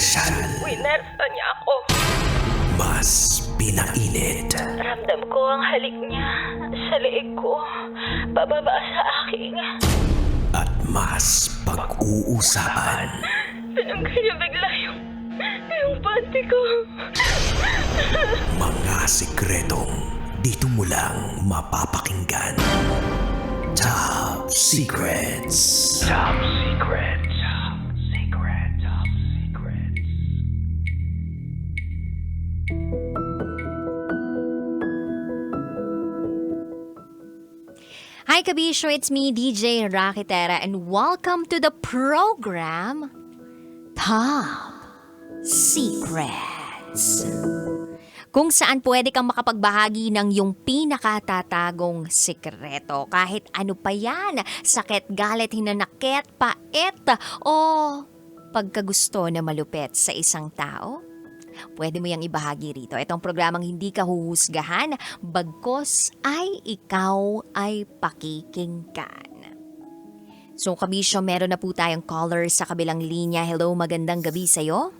kontrobersyal, Winersa niya ako. mas pinainit, Ramdam ko ang halik niya sa leeg ko. Bababa sa aking. at mas pag-uusapan. Tinanggal niya bigla yung panty ko. Mga sikretong dito mo lang mapapakinggan. Top Secrets. Top Secrets. Top Secrets. Top Secrets. Hi Kabisyo, it's me, DJ Rakitera, and welcome to the program Top Secrets, kung saan pwede kang makapagbahagi ng iyong pinakatatagong sikreto. Kahit ano pa yan, sakit, galit, hinanakit, pait, o pagkagusto na malupit sa isang tao, pwede mo yang ibahagi rito. Itong programang hindi ka huhusgahan, bagkos ay ikaw ay pakikinggan. So Kabisyo, meron na po tayong caller sa kabilang linya. Hello, magandang gabi sa'yo.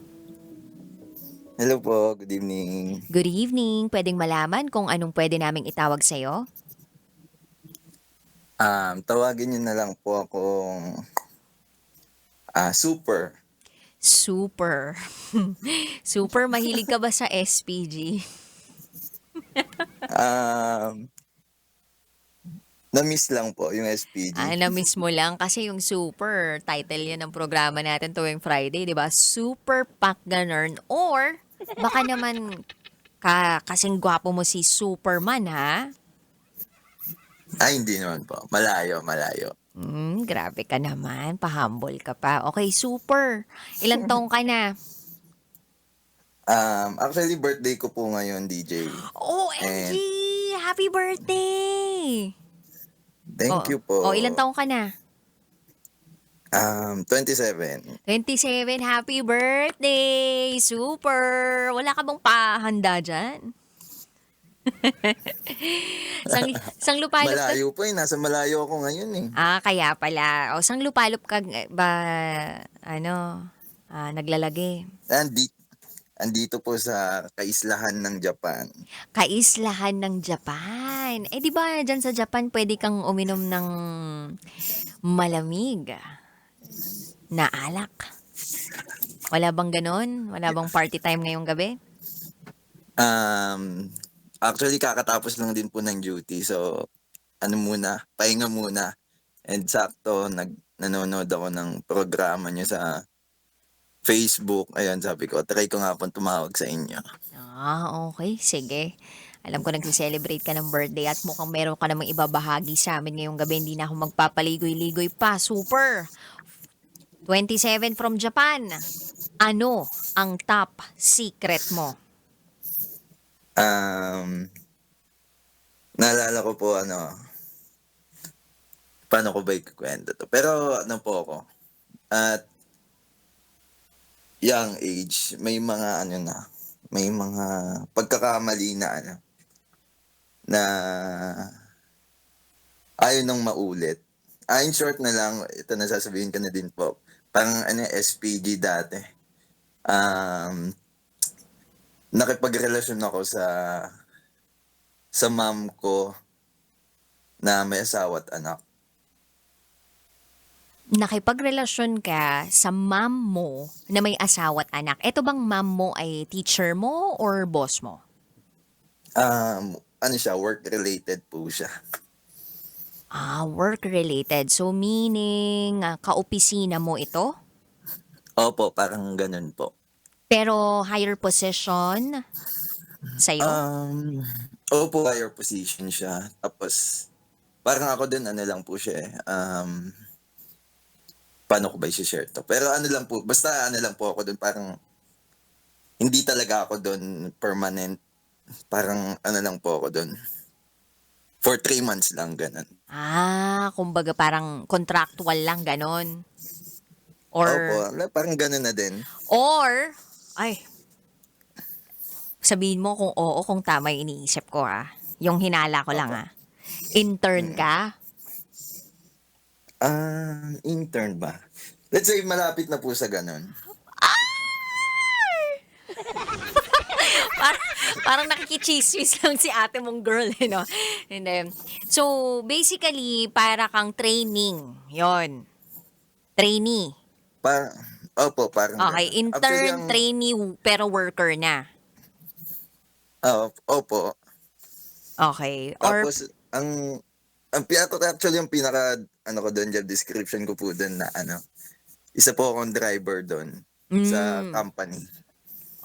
Hello po, good evening. Good evening. Pwedeng malaman kung anong pwede naming itawag sa'yo? Tawagin niyo na lang po akong Super. Super. Super, mahilig ka ba sa SPG? Na-miss lang po yung SPG. Na-miss mo lang kasi yung Super, title yan ng programa natin tuwing Friday, di ba? Super Pack ganun. Or, baka naman kasing gwapo mo si Superman, ha? Ay, hindi naman po. Malayo. Grabe ka naman. Pa-humble ka pa. Okay, Super. Ilang taong ka na? Actually, birthday ko po ngayon, DJ. OMG! Happy birthday! Thank you po. Ilang taong ka na? 27. 27, happy birthday! Super! Wala ka bang pahanda dyan? sang lupalop ka? Malayo po eh. Nasa malayo ako ngayon eh. Kaya pala. Sang lupalop ka ba, naglalagay? Andito po sa kaislahan ng Japan. Kaislahan ng Japan. Di ba dyan sa Japan pwede kang uminom ng malamig na alak? Wala bang ganon? Wala bang party time ngayong gabi? Actually, kakatapos lang din po ng duty. So, pahinga muna. And sakto, nanonood ako ng programa niyo sa Facebook. Ayun, sabi ko, try ko nga po tumawag sa inyo. Okay. Sige. Alam ko nag-celebrate ka ng birthday at mukhang meron ka namang ibabahagi sa amin ngayong gabi. Hindi na ako magpapaligoy-ligoy pa. Super! 27 from Japan. Ano ang top secret mo? Naalala ko po, paano ko ba ikukwento to? Pero po ako, at young age, may mga may mga pagkakamali na na ayaw nang maulit. In short na lang, ito na sasabihin ko na din po. Parang SPG dati. Nakipagrelasyon ako sa mom ko na may asawa at anak. Nakipagrelasyon ka sa mom mo na may asawa at anak. Ito bang mom mo ay teacher mo or boss mo? Work-related po siya. Work-related. So meaning, kaopisina mo ito? Opo, parang ganun po. Pero higher position sa'yo? Opo, higher position siya. Tapos, parang ako din, lang po siya eh. Paano ko ba i-share to? Pero lang po, basta lang po ako doon, parang hindi talaga ako doon permanent. Parang lang po ako doon. For 3 months lang, ganun. Kumbaga parang contractual lang, ganon. Opo, parang ganun na din. Or, sabihin mo kung oo, kung tama yung iniisip ko Yung hinala ko lang Intern ka? Intern ba? Let's say malapit na po sa ganun. Parang nakikichismis lang si ate mong girl, no? And then, so, basically, para kang training. Yon. Trainee. Parang, opo, parang Okay, gano'n. Actually, intern, trainee, pero worker na. opo. Okay. Or, Tapos, actually, ang pinaka, ano ko doon, job description ko po doon na, isa po akong driver doon sa mm, company.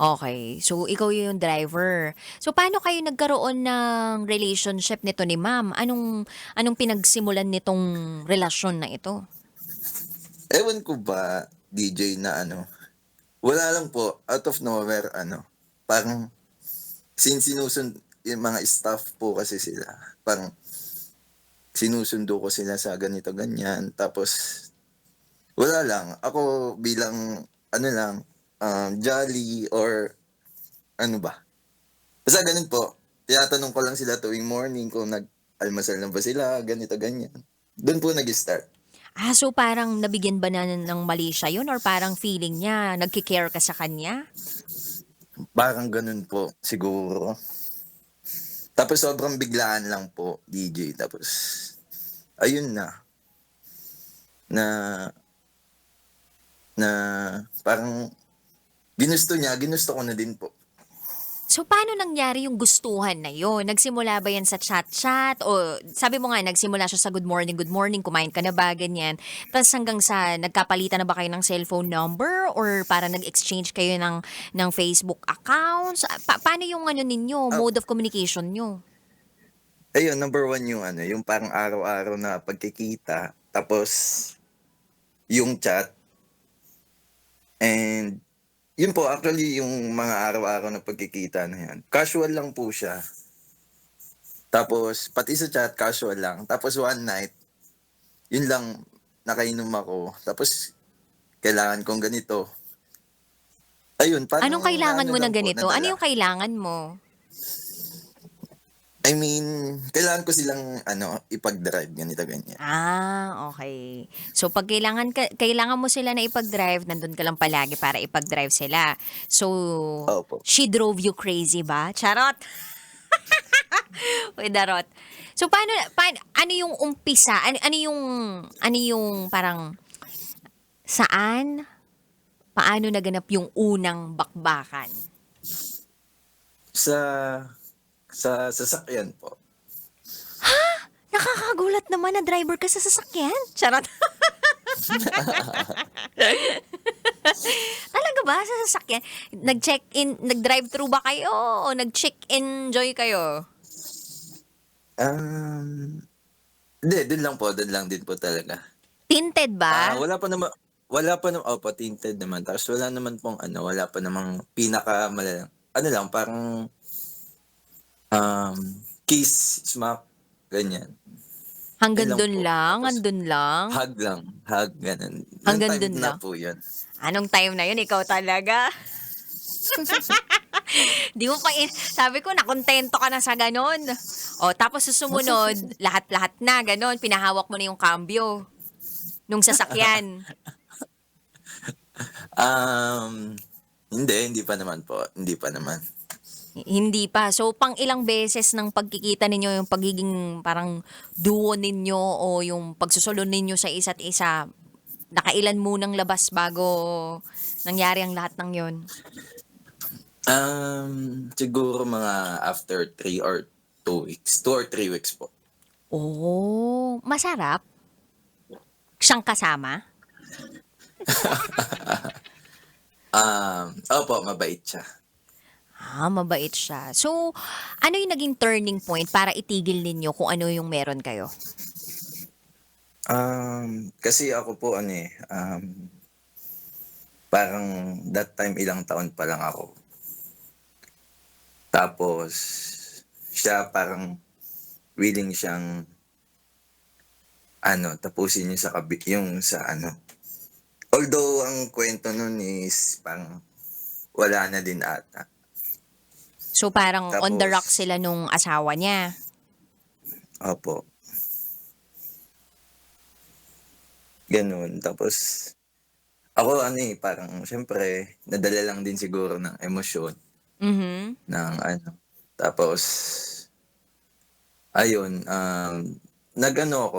okay. So, ikaw yung driver. So, paano kayo nagkaroon ng relationship nito ni ma'am? Anong pinagsimulan nitong relasyon na ito? Ewan ko ba, DJ, na wala lang po, out of nowhere, parang, yung mga staff po kasi sila, parang, sinusundo ko sila sa ganito, ganyan, tapos, wala lang, ako bilang, jolly, or, ano ba, basta ganun po, tinatanong ko lang sila tuwing morning kung nag-almasal na ba sila, ganito, ganyan. Doon po nag-start. So parang nabigyan ba na ng mali siya yun or parang feeling niya, nagkikare ka sa kanya? Parang ganun po, siguro. Tapos sobrang biglaan lang po, DJ. Tapos, ayun na, na parang ginusto ko na din po. So paano nangyari yung gustuhan na yun? Nagsimula ba yan sa chat-chat? O sabi mo nga, nagsimula siya sa good morning, kumain ka na ba, ganyan. Tapos hanggang sa nagkapalitan na ba kayo ng cellphone number? Or para nag-exchange kayo ng Facebook accounts? Paano yung ninyo, Ah, mode of communication nyo? ayun, number one yung yung parang araw-araw na pagkikita. Tapos, yung chat. And, yun po, actually, yung mga araw-araw na pagkikita na yan. Casual lang po siya. Tapos, pati sa chat, casual lang. Tapos, one night, yun lang, nakainom ako. Tapos, kailangan kong ganito. Ayun, parang Anong kailangan mo lang ng po, ganito? Ano nadala. yung kailangan mo? I mean, kailangan ko silang, ipag-drive, ganito, ganyan. Okay. So pag kailangan mo sila na ipag-drive, nandun ka lang palagi para ipag-drive sila. So, Opo. she drove you crazy ba? Charot! Uy, darot. So ano yung umpisa? Ano yung parang saan? Paano naganap yung unang bakbakan? Sa, sa sasakyan po. Nakakagulat naman na driver ka sa sasakyan. Charot. Talaga ba sa sasakyan? Nag-check-in, nag-drive-thru ba kayo o nag-check-in joy kayo? Hindi, dun lang po, dun lang din po talaga. Tinted ba? Wala pa naman, opo, tinted naman. Tapos wala naman pong wala pa namang pinakamalalang, lang, parang, kiss, smack, ganyan. Hanggang Yun lang dun po. lang? Tapos, Andun lang? hug, ganun. Nung Hanggang time dun na lang? po yun. Anong time na yun? Ikaw talaga? Di mo pa sabi ko, nakontento ka na sa ganon. O, tapos susunod, lahat-lahat na, ganon. Pinahawak mo na yung cambio nung sasakyan. Hindi pa naman po. Hindi pa naman. Hindi pa. So, pang ilang beses ng pagkikita ninyo, yung pagiging parang duo ninyo o yung pagsusunod ninyo sa isa't isa, nakailan munang labas bago nangyari ang lahat ng yon? Siguro mga after 3 or 2 weeks. 2 or 3 weeks po. Oh, masarap? Siyang kasama? Opo, mabait siya. Mabait siya. So, ano yung naging turning point para itigil ninyo kung ano yung meron kayo? Kasi ako po parang that time ilang taon pa lang ako. Tapos siya parang willing siyang tapusin yung sa Although ang kwento nun is parang wala na din ata. So, parang on the rock Tapos, sila nung asawa niya. opo. Ganun. Tapos, ako parang syempre, nadala lang din siguro ng emosyon. Mhm. ng ano. Tapos, ayun, nag-ano ako,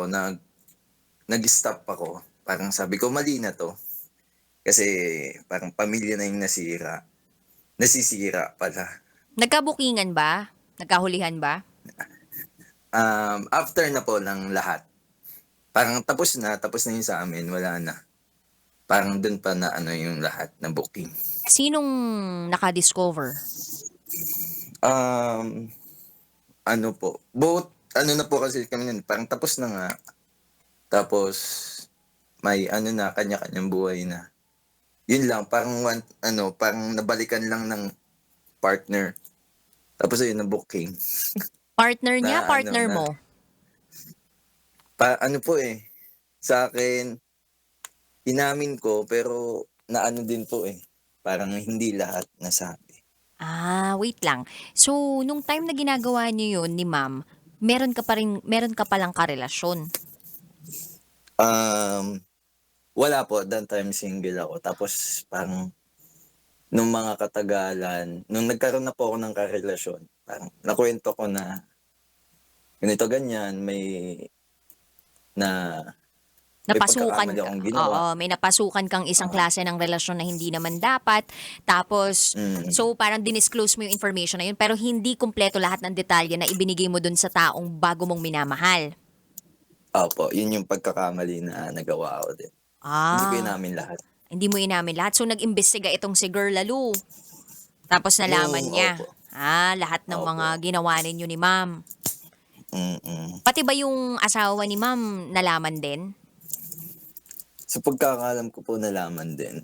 nag-stop ako. Parang sabi ko, mali na 'to. Kasi parang pamilya na yung nasisira pala. Nagkabukingan ba? Nagkahulihan ba? After na po ng lahat, parang tapos na yung sa amin, wala na. Parang dun pa na ano yung lahat na booking. Sinong naka-discover? Um, Ano po, both ano na po kasi kami nun, parang tapos na nga. Tapos may ano na, kanya-kanyang buhay na. Yun lang, parang parang nabalikan lang ng partner. Tapos ayun, na booking. Partner niya, Na ano partner na, mo? ano po sa akin, inamin ko pero naano din po parang hindi lahat nasabi. Wait lang. So, nung time na ginagawa niyo yun ni ma'am, meron ka palang karelasyon? Um, Wala po, that time single ako. Tapos parang nung mga katagalan, nung nagkaroon na po ako ng karelasyon, parang nakuwento ko na ganito ganyan, na may Napasukan pagkakamali ka, akong oo, ginawa. may napasukan kang isang Oo. klase ng relasyon na hindi naman dapat. Tapos, Mm. so parang dinisclose mo yung information na yun, pero hindi kumpleto lahat ng detalye na ibinigay mo dun sa taong bago mong minamahal. Opo, yun yung pagkakamali na nagawa ko din. Hindi ko Ah, inamin lahat. hindi mo inamin lahat. So, nag-imbestiga itong si Girl Lalu. Tapos nalaman niya, Opo, lahat ng mga opo. ginawa ninyo ni ma'am. Mm. Pati ba yung asawa ni ma'am nalaman din? Sa pagkakaalam ko po nalaman din.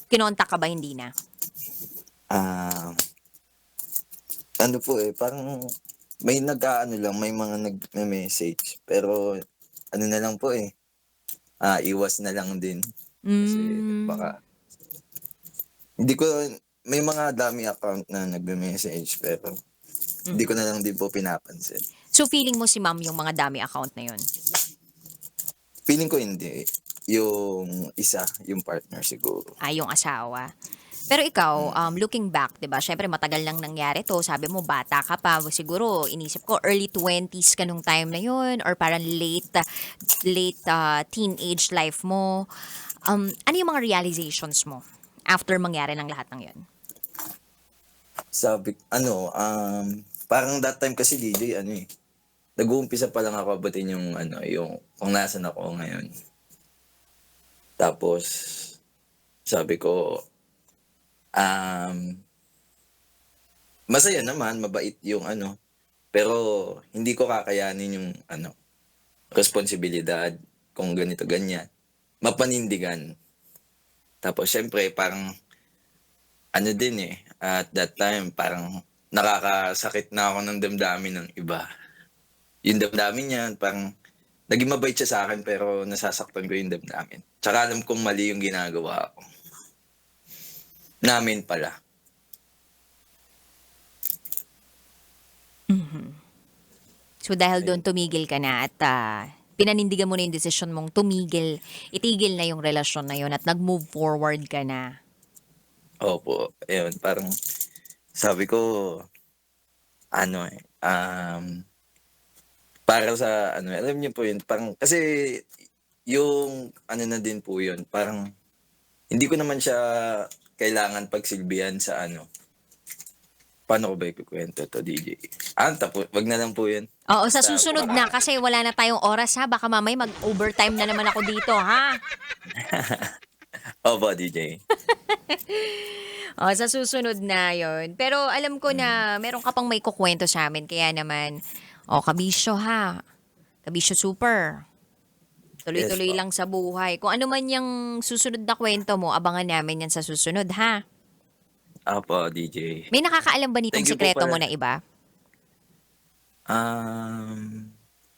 Kinontak ka ba, hindi na? Ah, ano po parang may nag-aano lang, may mga nagme-message. Pero ano na lang po iwas na lang din. Kasi Hmm. baka hindi ko may mga dami account na nagme-message pero hindi ko na lang din po pinapansin. So, feeling mo si ma'am yung mga dami account na yun? Feeling ko hindi. Yung isa, yung partner siguro. Yung asawa. Pero ikaw, Mm. looking back, 'di ba? Syempre matagal lang nangyari 'to. Sabi mo bata ka pa, siguro inisip ko early 20s ka nung time na 'yun or parang late teenage life mo. Ano yung mga realizations mo after mangyari ng lahat ng 'yun? Sabi, parang that time kasi DJ, nag-uumpisa pa lang ako abutin yung kung nasan ako ngayon. Tapos, sabi ko, masaya naman, mabait yung pero hindi ko kakayanin yung responsibilidad kung ganito ganyan. Mapanindigan. Tapos syempre parang din at that time parang nakakasakit na ako ng damdamin ng iba. Yung damdamin niya parang naging mabait siya sa akin pero nasasaktan ko yung damdamin. Tsaka alam kong mali yung ginagawa ko. Namin pala. So dahil doon tumigil ka na at pinanindigan mo na yung desisyon mong itigil na yung relasyon na yun at nag-move forward ka na. Opo, ayun, parang sabi ko, para sa alam niyo po yun, parang kasi yung na din po yun, parang hindi ko naman siya kailangan pagsilbihan sa paano ko ba ikukwento to, DJ? Wag na lang po yun. Oo, sa susunod na kasi wala na tayong oras ha. Baka mamay mag-overtime na naman ako dito ha. Opo, DJ. Sa susunod na yon. Pero alam ko na meron ka pang may kukwento sa amin. Kaya naman, kabisyo ha. Kabisyo super. Tuloy-tuloy Yes, po. lang sa buhay. Kung ano man yung susunod na kwento mo, abangan namin yan sa susunod ha. Opo, DJ. May nakakaalam ba nitong Thank you po sikreto mo pala. na iba?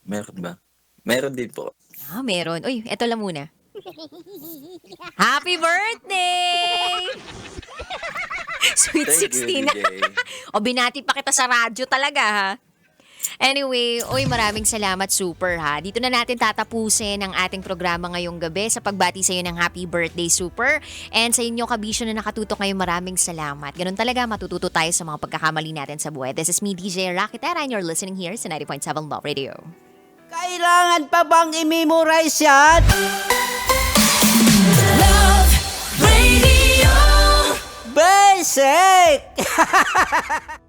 Meron ba? Meron din po. Meron. Uy, eto lang muna. Happy birthday! Sweet Thank you, 16 na. DJ. Binati pa kita sa radyo talaga ha. Anyway, maraming salamat Super ha. Dito na natin tatapusin ang ating programa ngayong gabi sa pagbati sa iyo ng happy birthday Super. And sa inyo kabisyo na nakatutok ngayon, maraming salamat. Ganun talaga, matututo tayo sa mga pagkakamali natin sa buhay. This is me, DJ Rakitera, and you're listening here sa 90.7 Love Radio. Kailangan pa bang i-memorize yan? Love Radio. Basic!